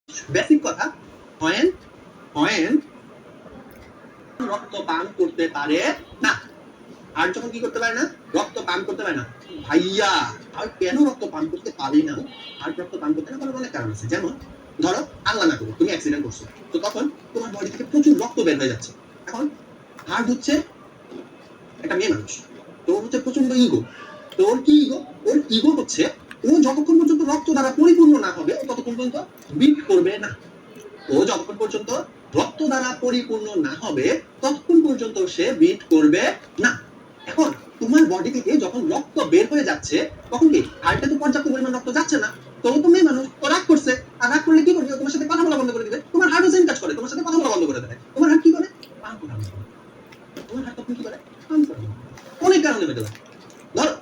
Basic কথা, when when রক্ত পান করতে পারে না। আর যখন কি করতে পারে না? রক্ত পান করতে পারে না। ভাইয়া, আর কেন রক্ত পান করতে পারে না? আর রক্ত পান করতে না পারার অনেক কারণ আছে। যেমন ধরো আল্লাহ না করুক তুমি অ্যাক্সিডেন্ট করছো। তো তখন তোমার বডি থেকে প্রচুর রক্ত বের হয়ে যাচ্ছে। এখন হার্ট হচ্ছে একটা মেয়ে মানুষ। তো ওর হচ্ছে প্রচন্ড ইগো। তো ওর কি ইগো? ওর ইগো হচ্ছে ও যতক্ষণ পর্যন্ত রক্ত দ্বারা পরিপূর্ণ না হবে ততক্ষণ পর্যন্ত বিট করবে না। ও যতক্ষণ পর্যন্ত রক্ত দ্বারা পরিপূর্ণ না হবে ততক্ষণ পর্যন্ত সে বিট করবে না। এখন তোমার বডি থেকে যখন রক্ত বের হয়ে যাচ্ছে তখন কি হার্টে তো পর্যাপ্ত পরিমাণ রক্ত যাচ্ছে না। তো ও তো মেয়ে মানুষ, ও রাগ করছে। আর রাগ করলে কি করবে? তোমার সাথে কথা বলা বন্ধ করে দিবে। তোমার হার্টও সেম কাজ করে, তোমার সাথে কথা বলা বন্ধ করে দেবে। তোমার হার্ট কি করে? পান করা বন্ধ করে। তোমার হার্ট তখন কি করে? পান করা বন্ধ করে। অনেক কারণে বেঁধে দেয়। ধরো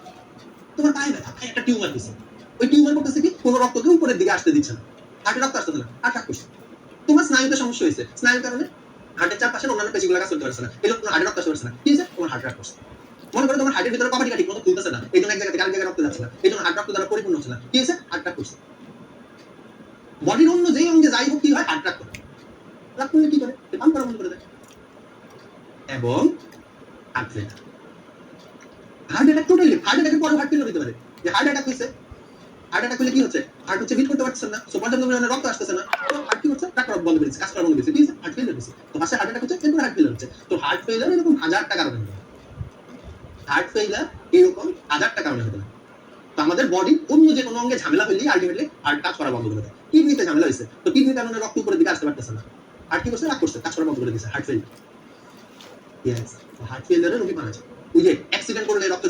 তোমার পায়ে ব্যথা, পায়ে একটা টিউমার দিছে। ওই টিউমার করতেছে কি? কোনো রক্তকে উপরের দিকে আসতে দিচ্ছে না। হার্টে রক্ত আসতেছে না, হার্ট রাগ করছে। তোমার স্নায়ুতে সমস্যা হয়েছে, স্নায়ুর কারণে হার্টের চারপাশের অন্যান্য পেশিগুলো কাজ করতে পারছে না, এই জন্য তোমার হার্টে রক্ত আসতে পারছে না। কি হয়েছে? তোমার হার্ট রাগ করছে। মনে করো তোমার হার্টের ভিতরে কবাডিটা ঠিক মতো খুলতেছে না, এই জন্য এক জায়গা থেকে আরেক জায়গায় রক্ত যাচ্ছে না, এই জন্য হার্ট রক্ত দ্বারা পরিপূর্ণ হচ্ছে না। কি হয়েছে? হার্ট রাগ করছে। বডির অন্য যেই অঙ্গে যাই হোক কি হয়? হার্ট রাগ করে। রাগ করলে কি করে? সে পাম্প করা বন্ধ করে দেয়। এবং heart failure. Heart attack totally, heart অ্যাটাকের পরে হার্ট ফেলিয়ার হতে পারে। যে হার্ট অ্যাটাক হয়েছে, হার্ট অ্যাটাক হলে কি হচ্ছে? হার্ট হচ্ছে বিট করতে পারছে না, সো পর্যাপ্ত পরিমাণে রক্ত আসতেছে না। তো হার্ট কি হচ্ছে? কাজ করা বন্ধ করে দিচ্ছে, কাজ করা বন্ধ করে দিচ্ছে। কি হচ্ছে? হার্ট ফেলিয়ার হচ্ছে। তো পাশে হার্ট অ্যাটাক হচ্ছে, এরপর হার্ট ফেলিয়ার হচ্ছে। তো হার্ট ফেলিয়ার এরকম হাজারটা কারণে হতে পারে। হার্ট ফেলিয়ার এরকম হাজারটা কারণে হতে পারে। তো আমাদের বডি অন্য যে কোনো অঙ্গে ঝামেলা হলেই আলটিমেটলি হার্ট কাজ করা বন্ধ করে দেয়। কিডনিতে ঝামেলা হয়েছে, তো কিডনির কারণে রক্ত উপরের দিকে আসতে পারতেছে না। হার্ট কি করছে? রাগ করছে, কাজ করা বন্ধ করে দিচ্ছে। Heart failure. ইয়েস, হার্ট ফেলিয়ারের রোগী মারা যায়। ওই যে অ্যাক্সিডেন্ট করলে রক্ত